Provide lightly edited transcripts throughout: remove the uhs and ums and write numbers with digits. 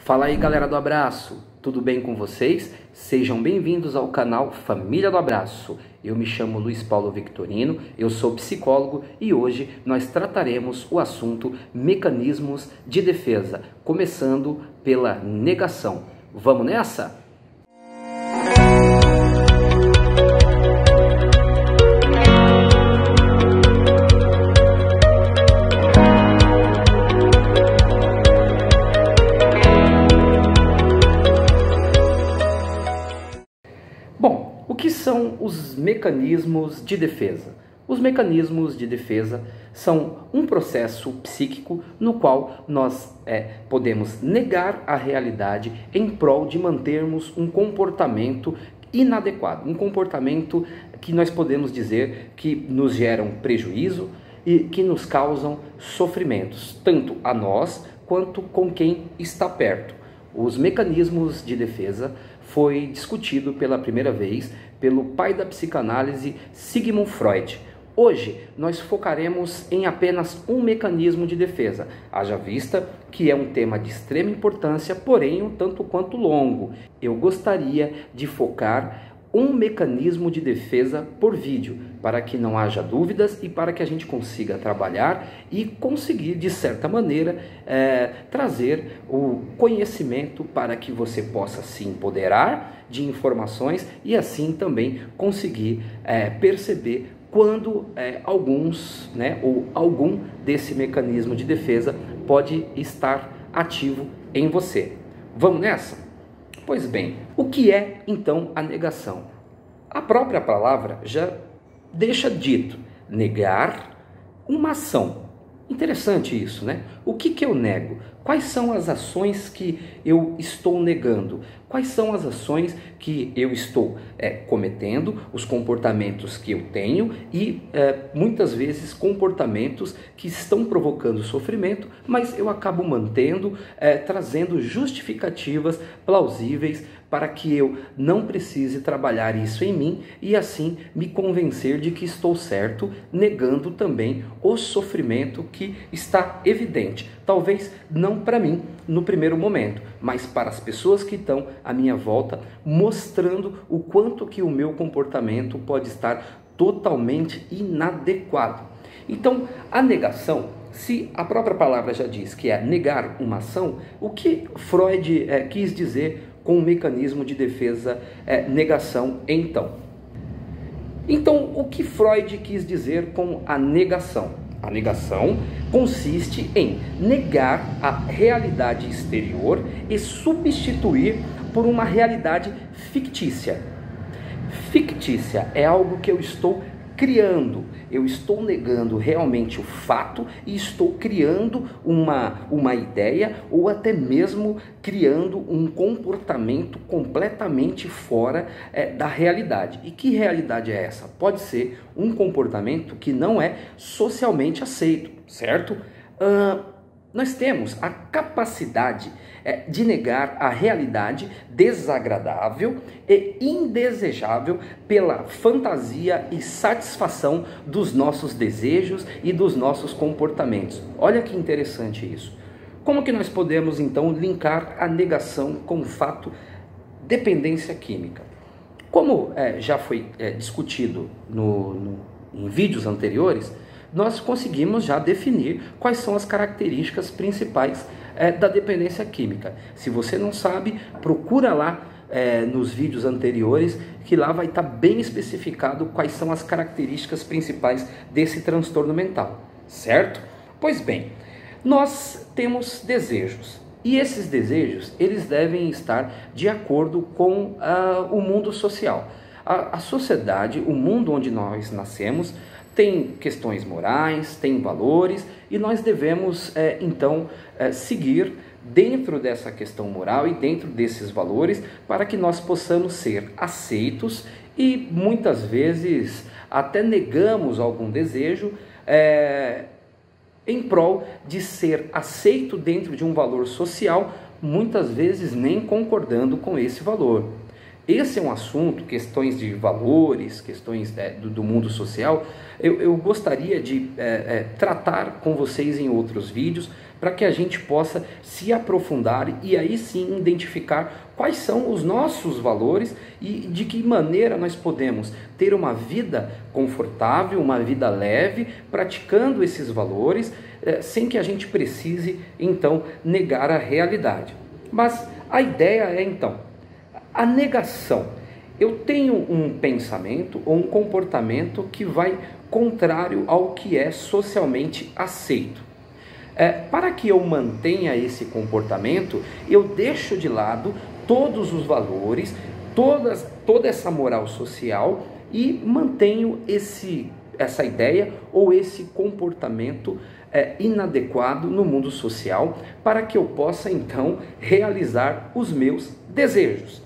Fala aí, galera do Abraço, tudo bem com vocês? Sejam bem-vindos ao canal Família do Abraço. Eu me chamo Luiz Paulo Victorino, eu sou psicólogo e hoje nós trataremos o assunto mecanismos de defesa, começando pela negação. Vamos nessa? Bom, o que são os mecanismos de defesa? Os mecanismos de defesa são um processo psíquico no qual nós podemos negar a realidade em prol de mantermos um comportamento inadequado, um comportamento que nós podemos dizer que nos geram prejuízo e que nos causam sofrimentos, tanto a nós quanto com quem está perto. Os mecanismos de defesa foi discutido pela primeira vez pelo pai da psicanálise, Sigmund Freud. Hoje nós focaremos em apenas um mecanismo de defesa, haja vista que é um tema de extrema importância, porém um tanto quanto longo. Eu gostaria de focar um mecanismo de defesa por vídeo, para que não haja dúvidas e para que a gente consiga trabalhar e conseguir, de certa maneira, trazer o conhecimento para que você possa se empoderar de informações e assim também conseguir perceber quando algum desse mecanismo de defesa pode estar ativo em você. Vamos nessa? Pois bem, o que é então a negação? A própria palavra já deixa dito, negar uma ação. Interessante isso, né? O que eu nego? Quais são as ações que eu estou negando? Quais são as ações que eu estou cometendo, os comportamentos que eu tenho e muitas vezes comportamentos que estão provocando sofrimento, mas eu acabo mantendo, trazendo justificativas plausíveis para que eu não precise trabalhar isso em mim e assim me convencer de que estou certo, negando também o sofrimento que está evidente. Talvez não para mim no primeiro momento, mas para as pessoas que estão à minha volta, mostrando o quanto que o meu comportamento pode estar totalmente inadequado. Então, a negação, se a própria palavra já diz que é negar uma ação, o que Freud quis dizer com o mecanismo de defesa negação então? Então, o que Freud quis dizer com a negação? A negação consiste em negar a realidade exterior e substituir por uma realidade fictícia. Fictícia é algo que eu estou criando, eu estou negando realmente o fato e estou criando uma ideia ou até mesmo criando um comportamento completamente fora da realidade. E que realidade é essa? Pode ser um comportamento que não é socialmente aceito, certo? Nós temos a capacidade de negar a realidade desagradável e indesejável pela fantasia e satisfação dos nossos desejos e dos nossos comportamentos. Olha que interessante isso. Como que nós podemos então linkar a negação com o fato dependência química? Como já foi discutido em vídeos anteriores, nós conseguimos já definir quais são as características principais da dependência química. Se você não sabe, procura lá nos vídeos anteriores, que lá vai estar bem especificado quais são as características principais desse transtorno mental, certo? Pois bem, nós temos desejos. E esses desejos, eles devem estar de acordo com o mundo social. A sociedade, o mundo onde nós nascemos, tem questões morais, tem valores e nós devemos então seguir dentro dessa questão moral e dentro desses valores para que nós possamos ser aceitos e muitas vezes até negamos algum desejo em prol de ser aceito dentro de um valor social, muitas vezes nem concordando com esse valor. Esse é um assunto, questões de valores, questões do mundo social, eu gostaria de tratar com vocês em outros vídeos, para que a gente possa se aprofundar e aí sim identificar quais são os nossos valores e de que maneira nós podemos ter uma vida confortável, uma vida leve, praticando esses valores, sem que a gente precise então negar a realidade. Mas a ideia é então a negação. Eu tenho um pensamento ou um comportamento que vai contrário ao que é socialmente aceito. Para que eu mantenha esse comportamento, eu deixo de lado todos os valores, toda essa moral social e mantenho essa ideia ou esse comportamento inadequado no mundo social para que eu possa então realizar os meus desejos.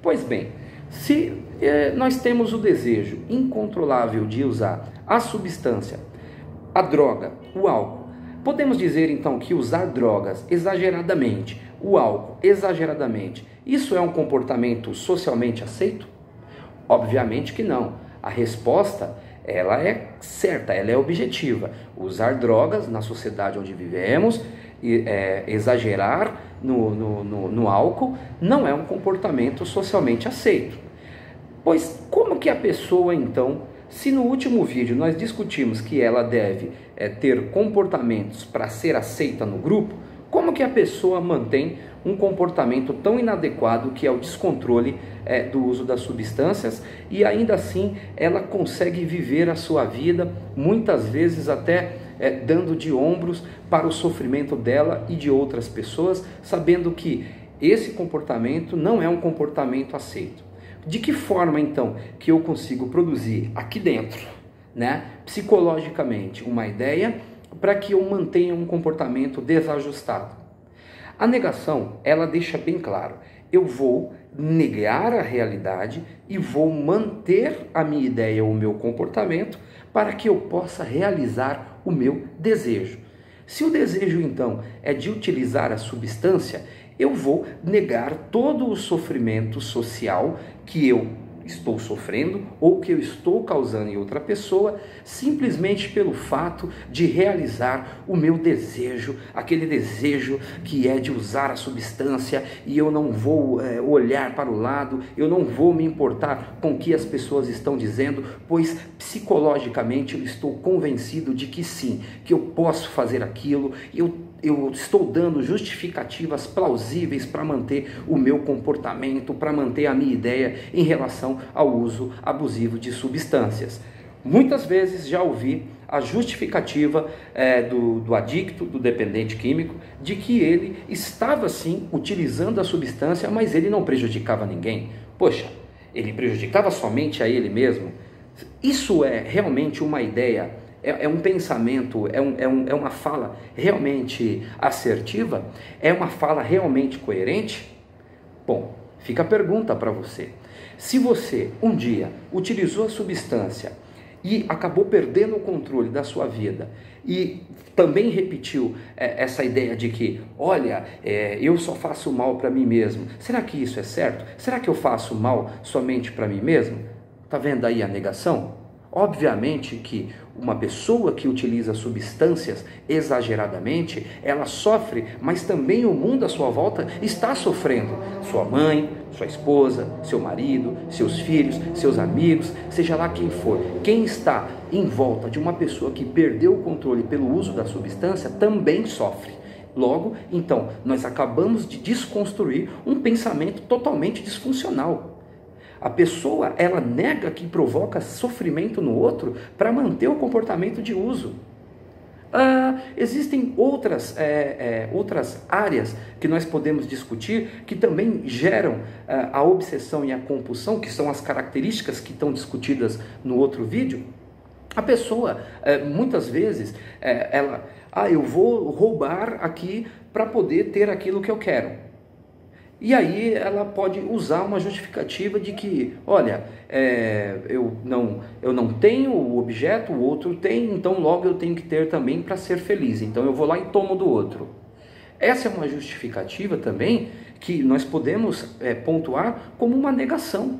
Pois bem, se nós temos o desejo incontrolável de usar a substância, a droga, o álcool, podemos dizer então que usar drogas exageradamente, o álcool exageradamente, isso é um comportamento socialmente aceito? Obviamente que não. A resposta, ela é certa, ela é objetiva. Usar drogas na sociedade onde vivemos, exagerar no álcool, não é um comportamento socialmente aceito. Pois como que a pessoa então, se no último vídeo nós discutimos que ela deve ter comportamentos para ser aceita no grupo, como que a pessoa mantém um comportamento tão inadequado que é o descontrole do uso das substâncias e ainda assim ela consegue viver a sua vida, muitas vezes até dando de ombros para o sofrimento dela e de outras pessoas, sabendo que esse comportamento não é um comportamento aceito. De que forma então que eu consigo produzir aqui dentro, psicologicamente, uma ideia para que eu mantenha um comportamento desajustado? A negação, ela deixa bem claro, eu vou negar a realidade e vou manter a minha ideia, o meu comportamento, para que eu possa realizar o meu desejo. Se o desejo então é de utilizar a substância, eu vou negar todo o sofrimento social que eu estou sofrendo ou que eu estou causando em outra pessoa, simplesmente pelo fato de realizar o meu desejo, aquele desejo que é de usar a substância, e eu não vou olhar para o lado, eu não vou me importar com o que as pessoas estão dizendo, pois psicologicamente eu estou convencido de que sim, que eu posso fazer aquilo, eu estou dando justificativas plausíveis para manter o meu comportamento, para manter a minha ideia em relação ao uso abusivo de substâncias. Muitas vezes já ouvi a justificativa do adicto, do dependente químico, de que ele estava sim utilizando a substância, mas ele não prejudicava ninguém. Poxa, ele prejudicava somente a ele mesmo? Isso é realmente uma ideia, é um pensamento, é uma fala realmente assertiva? É uma fala realmente coerente? Bom, fica a pergunta para você. Se você um dia utilizou a substância e acabou perdendo o controle da sua vida e também repetiu essa ideia de que, olha, eu só faço mal para mim mesmo, será que isso é certo? Será que eu faço mal somente para mim mesmo? Está vendo aí a negação? Obviamente que uma pessoa que utiliza substâncias exageradamente, ela sofre, mas também o mundo à sua volta está sofrendo. Sua mãe, sua esposa, seu marido, seus filhos, seus amigos, seja lá quem for. Quem está em volta de uma pessoa que perdeu o controle pelo uso da substância também sofre. Logo, então, nós acabamos de desconstruir um pensamento totalmente disfuncional. A pessoa, ela nega que provoca sofrimento no outro para manter o comportamento de uso. Existem outras áreas que nós podemos discutir que também geram a obsessão e a compulsão, que são as características que estão discutidas no outro vídeo. A pessoa, muitas vezes, eu vou roubar aqui para poder ter aquilo que eu quero. E aí ela pode usar uma justificativa de que, olha, eu não tenho o objeto, o outro tem, então logo eu tenho que ter também para ser feliz. Então eu vou lá e tomo do outro. Essa é uma justificativa também que nós podemos pontuar como uma negação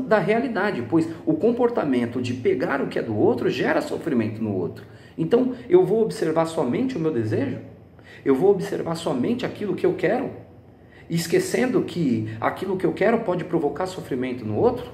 da realidade, pois o comportamento de pegar o que é do outro gera sofrimento no outro. Então eu vou observar somente o meu desejo? Eu vou observar somente aquilo que eu quero, esquecendo que aquilo que eu quero pode provocar sofrimento no outro?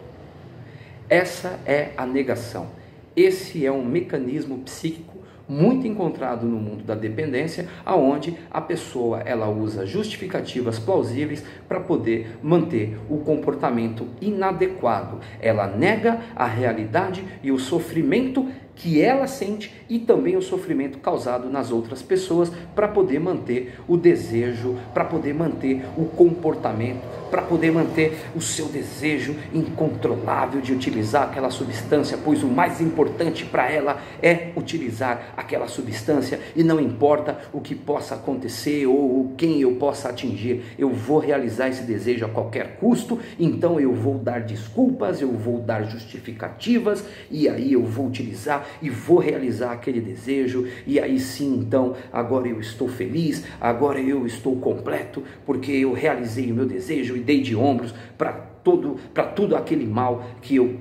Essa é a negação. Esse é um mecanismo psíquico muito encontrado no mundo da dependência, aonde a pessoa ela usa justificativas plausíveis para poder manter o comportamento inadequado. Ela nega a realidade e o sofrimento que ela sente e também o sofrimento causado nas outras pessoas para poder manter o desejo, para poder manter o comportamento, para poder manter o seu desejo incontrolável de utilizar aquela substância, pois o mais importante para ela é utilizar aquela substância e não importa o que possa acontecer ou quem eu possa atingir, eu vou realizar esse desejo a qualquer custo, então eu vou dar desculpas, eu vou dar justificativas e aí eu vou utilizar e vou realizar aquele desejo, e aí sim, então, agora eu estou feliz, agora eu estou completo, porque eu realizei o meu desejo e dei de ombros para tudo aquele mal que eu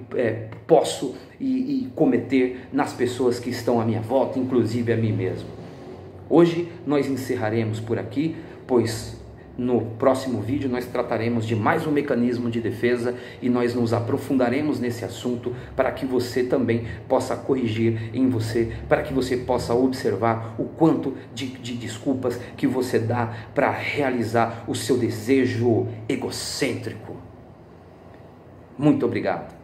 posso e cometer nas pessoas que estão à minha volta, inclusive a mim mesmo. Hoje nós encerraremos por aqui, pois no próximo vídeo nós trataremos de mais um mecanismo de defesa e nós nos aprofundaremos nesse assunto para que você também possa corrigir em você, para que você possa observar o quanto de desculpas que você dá para realizar o seu desejo egocêntrico. Muito obrigado.